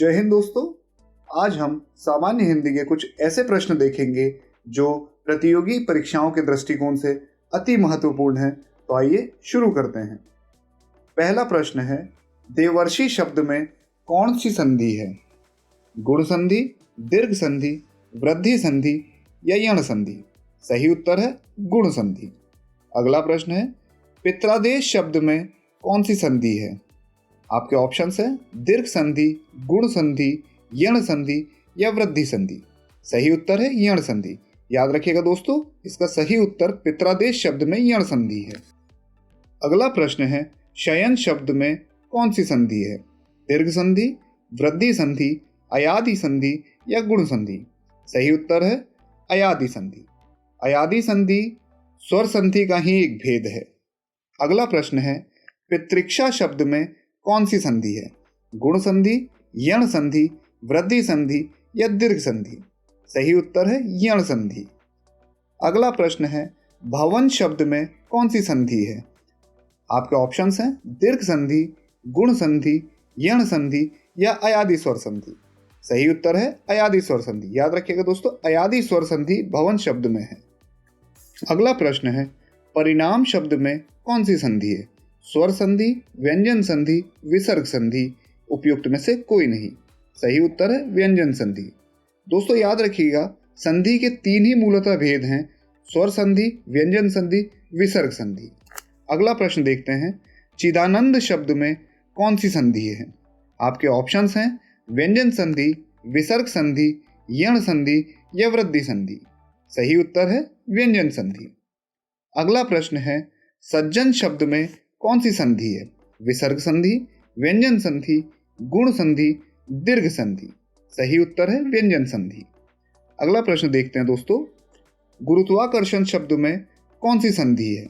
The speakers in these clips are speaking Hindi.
जय हिंद दोस्तों। आज हम सामान्य हिंदी के कुछ ऐसे प्रश्न देखेंगे जो प्रतियोगी परीक्षाओं के दृष्टिकोण से अति महत्वपूर्ण है। तो आइए शुरू करते हैं। पहला प्रश्न है, देवर्षि शब्द में कौन सी संधि है? गुण संधि, दीर्घ संधि, वृद्धि संधि या यण संधि? सही उत्तर है गुण संधि। अगला प्रश्न है, पित्रादेश शब्द में कौन सी संधि है? आपके ऑप्शंस है दीर्घ संधि, गुण संधि, यण संधि या वृद्धि संधि। सही उत्तर है यण संधि। याद रखिएगा दोस्तों, इसका सही उत्तर पित्रादेश शब्द में यण संधि है। अगला प्रश्न है, शयन शब्द में कौन सी संधि है? दीर्घ संधि, वृद्धि संधि, अयादि संधि या गुण संधि? सही उत्तर है अयादि संधि। अयादि संधि स्वर संधि का ही एक भेद है। अगला प्रश्न है, पितृक्षा शब्द में कौन सी संधि है? गुण संधि, यण संधि, वृद्धि संधि या दीर्घ संधि? सही उत्तर है यण संधि। अगला प्रश्न है, भवन शब्द में कौन सी संधि है? आपके ऑप्शंस हैं दीर्घ संधि, गुण संधि, यण संधि या अयादि स्वर संधि। सही उत्तर है अयादि स्वर संधि। याद रखिएगा दोस्तों, अयादि स्वर संधि भवन शब्द में है। अगला प्रश्न है, परिणाम शब्द में कौन सी संधि है? स्वर संधि, व्यंजन संधि, विसर्ग संधि, उपयुक्त में से कोई नहीं। सही उत्तर है व्यंजन संधि। दोस्तों याद रखिएगा, संधि के तीन ही मूलतः भेद हैं, स्वर संधि, व्यंजन संधि, विसर्ग संधि। अगला प्रश्न देखते हैं, चिदानंद शब्द में कौन सी संधि है? आपके ऑप्शंस हैं व्यंजन संधि, विसर्ग संधि, यण संधि या वृद्धि संधि। सही उत्तर है व्यंजन संधि। अगला प्रश्न है, सज्जन शब्द में कौन सी संधि है? विसर्ग संधि, व्यंजन संधि, गुण संधि, दीर्घ संधि? सही उत्तर है व्यंजन संधि। अगला प्रश्न देखते हैं दोस्तों, गुरुत्वाकर्षण शब्द में कौन सी संधि है?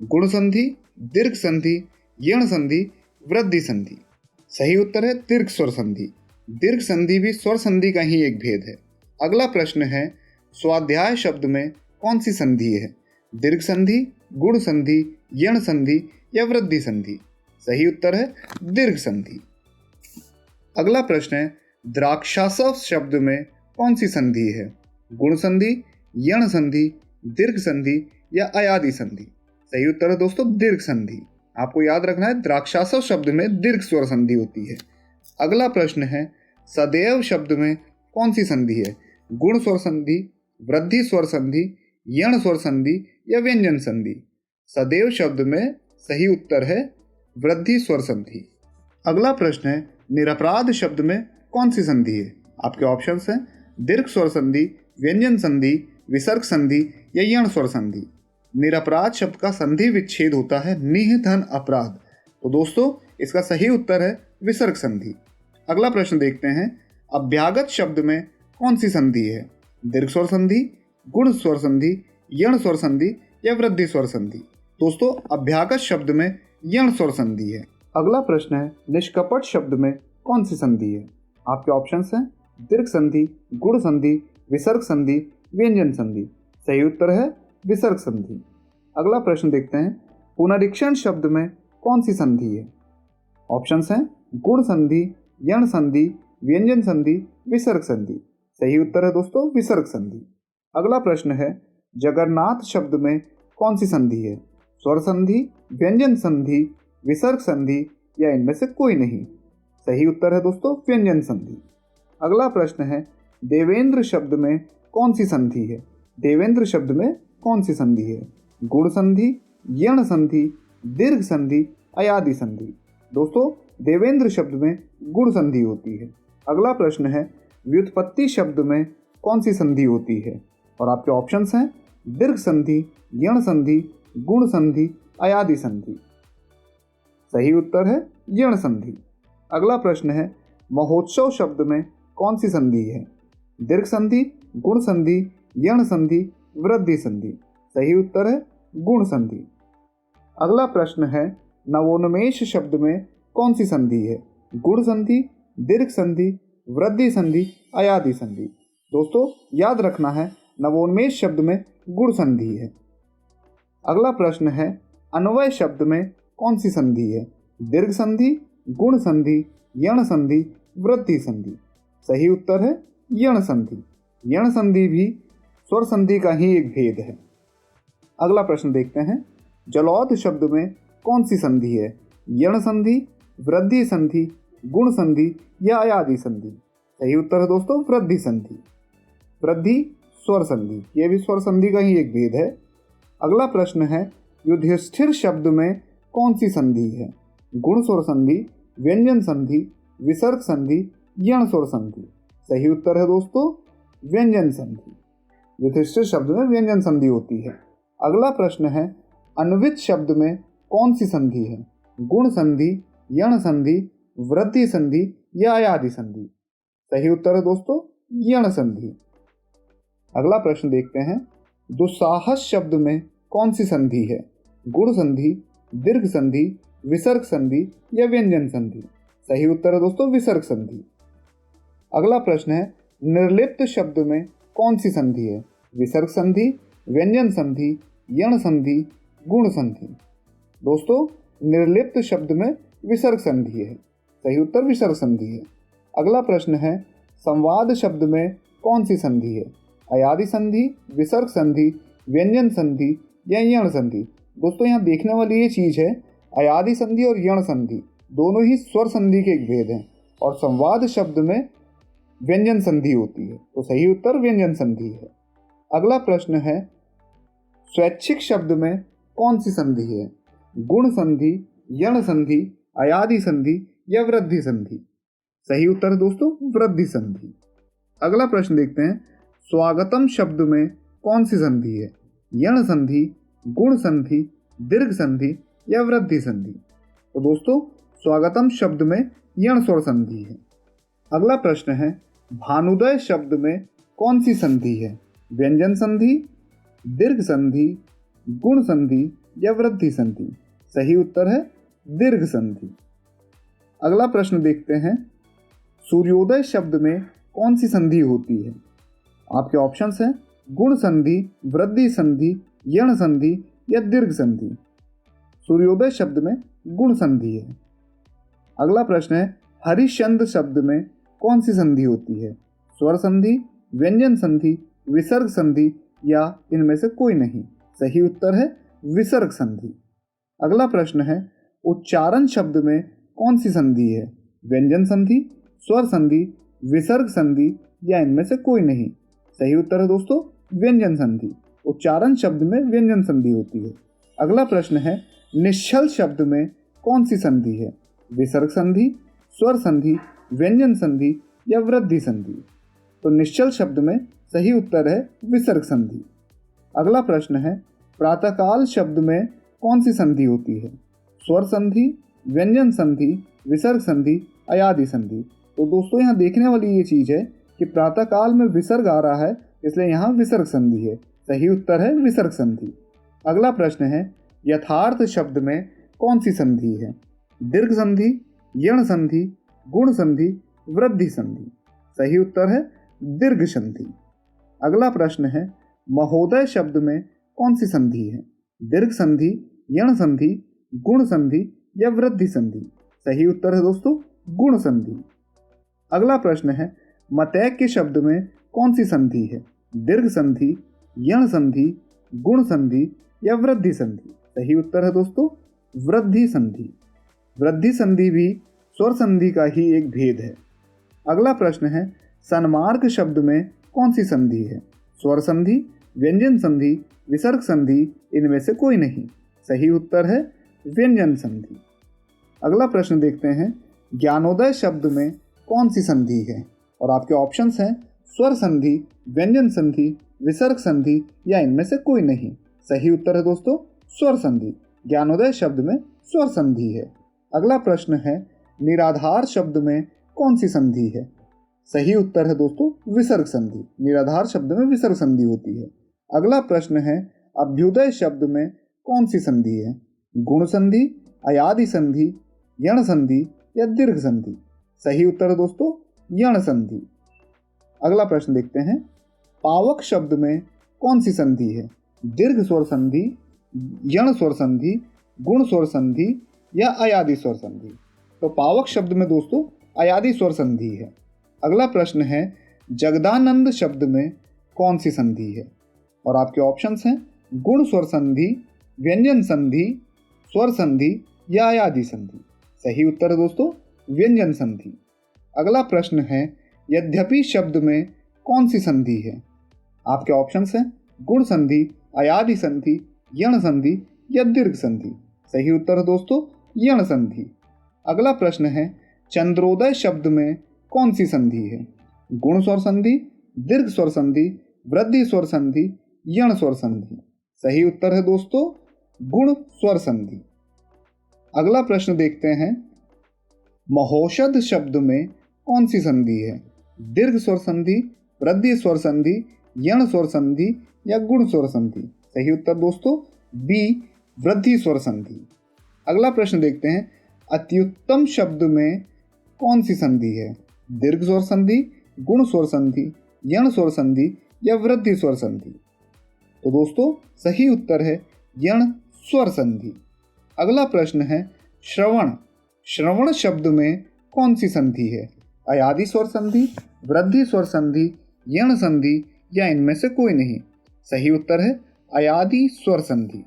गुण संधि, दीर्घ संधि, यण संधि, वृद्धि संधि? सही उत्तर है दीर्घ स्वर संधि। दीर्घ संधि भी स्वर संधि का ही एक भेद है। अगला प्रश्न है, स्वाध्याय शब्द में कौन सी संधि है? दीर्घ संधि, गुण संधि, यण संधि या वृद्धि संधि? सही उत्तर है दीर्घ संधि। अगला प्रश्न है, द्राक्षासव शब्द में कौन सी संधि है? गुण संधि, यण संधि, दीर्घ संधि या अयादि संधि? सही उत्तर है दोस्तों दीर्घ संधि। आपको याद रखना है, द्राक्षासव शब्द में दीर्घ स्वर संधि होती है। अगला प्रश्न है, सदैव शब्द में कौन सी संधि है? गुण स्वर संधि, वृद्धि स्वर संधि, यण स्वर संधि या व्यंजन संधि? सदैव शब्द में सही उत्तर है वृद्धि स्वर संधि। अगला प्रश्न है, निरपराध शब्द में कौन सी संधि है? आपके ऑप्शंस हैं दीर्घ स्वर संधि, व्यंजन संधि, विसर्ग संधि या यण स्वर संधि। निरपराध शब्द का संधि विच्छेद होता है निह धन अपराध। तो दोस्तों इसका सही उत्तर है विसर्ग संधि। अगला प्रश्न देखते हैं, अभ्यागत शब्द में कौन सी संधि है? दीर्घ स्वर संधि, गुण स्वर संधि, यण स्वर संधि या वृद्धि स्वर संधि? दोस्तों अभ्यागत शब्द में यण स्वर संधि है। अगला प्रश्न है, निष्कपट शब्द में कौन सी संधि है? आपके ऑप्शंस हैं दीर्घ संधि, गुण संधि, विसर्ग संधि, व्यंजन संधि? सही उत्तर है विसर्ग संधि। अगला प्रश्न देखते हैं, पुनरीक्षण शब्द में कौन सी संधि है? ऑप्शंस हैं गुण संधि, यण संधि, व्यंजन संधि, विसर्ग संधि? सही उत्तर है दोस्तों विसर्ग संधि। अगला प्रश्न है, जगन्नाथ शब्द में कौन सी संधि है? स्वर संधि, व्यंजन संधि, विसर्ग संधि या इनमें से कोई नहीं? सही उत्तर है दोस्तों व्यंजन संधि। अगला प्रश्न है, देवेंद्र शब्द में कौन सी संधि है? देवेंद्र शब्द में कौन सी संधि है? गुण संधि, यण संधि, दीर्घ संधि, अयादि संधि? दोस्तों देवेंद्र शब्द में गुण संधि होती है। अगला प्रश्न है, व्युत्पत्ति शब्द में कौन सी संधि होती है? और आपके ऑप्शंस हैं दीर्घ संधि, यण संधि, गुण संधि, अयादि संधि? सही उत्तर है यण संधि। अगला प्रश्न है, महोत्सव शब्द में कौन सी संधि है? दीर्घ संधि, गुण संधि, यण संधि, वृद्धि संधि? सही उत्तर है गुण संधि। अगला प्रश्न है, नवोन्मेष शब्द में कौन सी संधि है? गुण संधि, दीर्घ संधि, वृद्धि संधि, अयादि संधि? दोस्तों याद रखना है, नवोन्मेष शब्द में गुण संधि है। अगला प्रश्न है, अन्वय शब्द में कौन सी संधि है? दीर्घ संधि, गुण संधि, यण संधि वृद्धि संधि? सही उत्तर है यण संधि। यण संधि भी स्वर संधि का ही एक भेद है। अगला प्रश्न देखते हैं, जलौध शब्द में कौन सी संधि है? यण संधि, वृद्धि संधि, गुण संधि या अयादि संधि? सही उत्तर है दोस्तों वृद्धि संधि। वृद्धि स्वर संधि, यह भी स्वर संधि का ही एक भेद है। अगला प्रश्न है, युधिष्ठिर शब्द में कौन सी संधि है? गुण स्वर संधि, व्यंजन संधि, विसर्ग संधि, यण स्वर संधि? सही उत्तर है दोस्तों व्यंजन संधि। युधिष्ठिर शब्द में व्यंजन संधि होती है। अगला प्रश्न है, अन्वित शब्द में कौन सी संधि है? गुण संधि, यण संधि, वृद्धि संधि या अयादि संधि? सही उत्तर है दोस्तों यण संधि। अगला प्रश्न देखते हैं, दुस्साहस शब्द में कौन सी संधि है? गुण संधि, दीर्घ संधि, विसर्ग संधि या व्यंजन संधि? सही उत्तर है दोस्तों विसर्ग संधि। अगला प्रश्न है, निर्लिप्त शब्द में कौन सी संधि है? विसर्ग संधि, व्यंजन संधि, यण संधि, गुण संधि? दोस्तों निर्लिप्त शब्द में विसर्ग संधि है। सही उत्तर विसर्ग संधि है। अगला प्रश्न है, संवाद शब्द में कौन सी संधि है? अयादि संधि, विसर्ग संधि, व्यंजन संधि या यण संधि? दोस्तों यहाँ देखने वाली ये चीज़ है, अयादि संधि और यण संधि दोनों ही स्वर संधि के एक भेद हैं और संवाद शब्द में व्यंजन संधि होती है, तो सही उत्तर व्यंजन संधि है। अगला प्रश्न है, स्वैच्छिक शब्द में कौन सी संधि है? गुण संधि, यण संधि, अयादि संधि या वृद्धि संधि? सही उत्तर है दोस्तों वृद्धि संधि। अगला प्रश्न देखते हैं, स्वागतम शब्द में कौन सी संधि है? यण संधि, गुण संधि, दीर्घ संधि या वृद्धि संधि? तो दोस्तों स्वागतम शब्द में यण स्वर संधि है। अगला प्रश्न है, भानुदय शब्द में कौन सी संधि है? व्यंजन संधि, दीर्घ संधि, गुण संधि या वृद्धि संधि? सही उत्तर है दीर्घ संधि। अगला प्रश्न देखते हैं, सूर्योदय शब्द में कौन सी संधि होती है? आपके ऑप्शंस हैं गुण संधि, वृद्धि संधि, यण संधि या दीर्घ संधि? सूर्योदय शब्द में गुण संधि है। अगला प्रश्न है, हरिश्चंद्र शब्द में कौन सी संधि होती है? स्वर संधि, व्यंजन संधि, विसर्ग संधि या इनमें से कोई नहीं? सही उत्तर है विसर्ग संधि। अगला प्रश्न है, उच्चारण शब्द में कौन सी संधि है? व्यंजन संधि, स्वर संधि, विसर्ग संधि या इनमें से कोई नहीं? सही उत्तर है दोस्तों व्यंजन संधि। उच्चारण शब्द में व्यंजन संधि होती है। अगला प्रश्न है, निश्चल शब्द में कौन सी संधि है? विसर्ग संधि, स्वर संधि, व्यंजन संधि या वृद्धि संधि? तो निश्चल शब्द में सही उत्तर है विसर्ग संधि। अगला प्रश्न है, प्रातःकाल शब्द में कौन सी संधि होती है? स्वर संधि, व्यंजन संधि, विसर्ग संधि, अयादि संधि? तो दोस्तों यहाँ देखने वाली ये चीज़ है कि प्रातःकाल में विसर्ग आ रहा है, इसलिए यहाँ विसर्ग संधि है। सही उत्तर है विसर्ग संधि। अगला प्रश्न है, यथार्थ शब्द में कौन सी संधि है? दीर्घ संधि, यण संधि, गुण संधि, वृद्धि संधि? सही उत्तर है दीर्घ संधि। अगला प्रश्न है, महोदय शब्द में कौन सी संधि है? दीर्घ संधि, यण संधि, गुण संधि या वृद्धि संधि? सही उत्तर है दोस्तों गुण संधि। अगला प्रश्न है, मतैक्य शब्द में कौन सी संधि है? दीर्घ संधि, यण संधि, गुण संधि या वृद्धि संधि? सही उत्तर है दोस्तों वृद्धि संधि। वृद्धि संधि भी स्वर संधि का ही एक भेद है। अगला प्रश्न है, सन्मार्ग शब्द में कौन सी संधि है? स्वर संधि, व्यंजन संधि, विसर्ग संधि, इनमें से कोई नहीं? सही उत्तर है व्यंजन संधि। अगला प्रश्न देखते हैं, ज्ञानोदय शब्द में कौन सी संधि है? और आपके ऑप्शंस हैं स्वर संधि, व्यंजन संधि, विसर्ग संधि या इनमें से कोई नहीं? सही उत्तर है दोस्तों स्वर संधि। ज्ञानोदय शब्द में स्वर संधि है। अगला प्रश्न है, निराधार शब्द में कौन सी संधि है? सही उत्तर है दोस्तों विसर्ग संधि। निराधार शब्द में विसर्ग संधि होती है। अगला प्रश्न है, अभ्युदय शब्द में कौन सी संधि है? गुण संधि, अयादि संधि, यण संधि या दीर्घ संधि? सही उत्तर है दोस्तों यण संधि। अगला प्रश्न देखते हैं, पावक शब्द में कौन सी संधि है? दीर्घ स्वर संधि, यण स्वर संधि, गुण स्वर संधि या अयादि स्वर संधि? तो पावक शब्द में दोस्तों अयादि स्वर संधि है। अगला प्रश्न है जगदानंद शब्द में कौन सी संधि है? और आपके ऑप्शंस हैं गुण स्वर संधि, व्यंजन संधि, स्वर संधि या अयादि संधि। सही उत्तर है दोस्तों व्यंजन संधि। अगला प्रश्न है यद्यपि शब्द में कौन सी संधि है? आपके ऑप्शंस हैं गुण संधि, अयादि संधि, यण संधि या दीर्घ संधि। सही उत्तर है दोस्तों यण संधि। अगला प्रश्न है चंद्रोदय शब्द में कौन सी संधि है? गुण स्वर संधि, दीर्घ स्वर संधि, वृद्धि स्वर संधि, यण स्वर संधि। सही उत्तर है दोस्तों गुण स्वर संधि। अगला प्रश्न देखते हैं महौषध शब्द में कौन सी संधि है? दीर्घ स्वर संधि, वृद्धि स्वर संधि, यण स्वर संधि या गुण स्वर संधि। सही उत्तर दोस्तों बी वृद्धि स्वर संधि। अगला प्रश्न देखते हैं अत्युत्तम शब्द में कौन सी संधि है? दीर्घ स्वर संधि, गुण स्वर संधि, यण स्वर संधि या वृद्धि स्वर संधि। तो दोस्तों सही उत्तर है यण स्वर संधि। अगला प्रश्न है श्रवण। श्रवण शब्द में कौन सी संधि है? अयादि स्वर संधि, वृद्धि स्वर संधि, यण संधि या इनमें से कोई नहीं। सही उत्तर है अयादि स्वर संधि।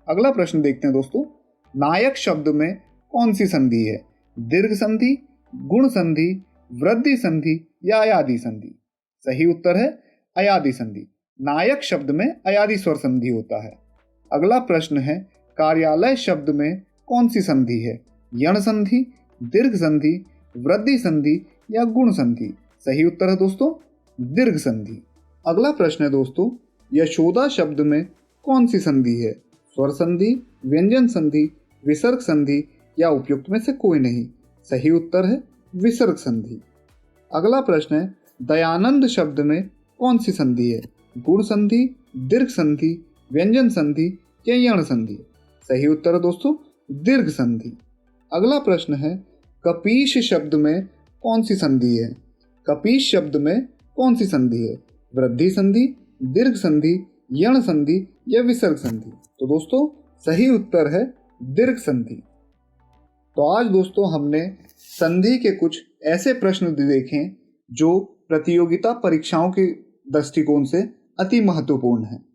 अगला प्रश्न देखते हैं दोस्तों नायक शब्द में कौन सी संधि है? दीर्घ संधि, गुण संधि, वृद्धि संधि या अयादि संधि। सही उत्तर है अयादि संधि। नायक शब्द में अयादि स्वर संधि होता है। अगला प्रश्न है कार्यालय शब्द में कौन सी संधि है? यण संधि, दीर्घ संधि, वृद्धि संधि या गुण संधि। सही उत्तर है दोस्तों दीर्घ संधि। अगला प्रश्न है दोस्तों यशोदा शब्द में कौन सी संधि है? स्वर संधि, व्यंजन संधि, विसर्ग संधि या उपयुक्त में से कोई नहीं। सही उत्तर है विसर्ग संधि। अगला प्रश्न है दयानंद शब्द में कौन सी संधि है? गुण संधि, दीर्घ संधि, व्यंजन संधि या यण संधि। सही उत्तर है दोस्तों दीर्घ संधि। अगला प्रश्न है कपीश शब्द में कौन सी संधि है? कपीश शब्द में कौन सी संधि है? वृद्धि संधि, दीर्घ संधि, यण संधि या विसर्ग संधि। तो दोस्तों सही उत्तर है दीर्घ संधि। तो आज दोस्तों हमने संधि के कुछ ऐसे प्रश्न देखे जो प्रतियोगिता परीक्षाओं के दृष्टिकोण से अति महत्वपूर्ण हैं।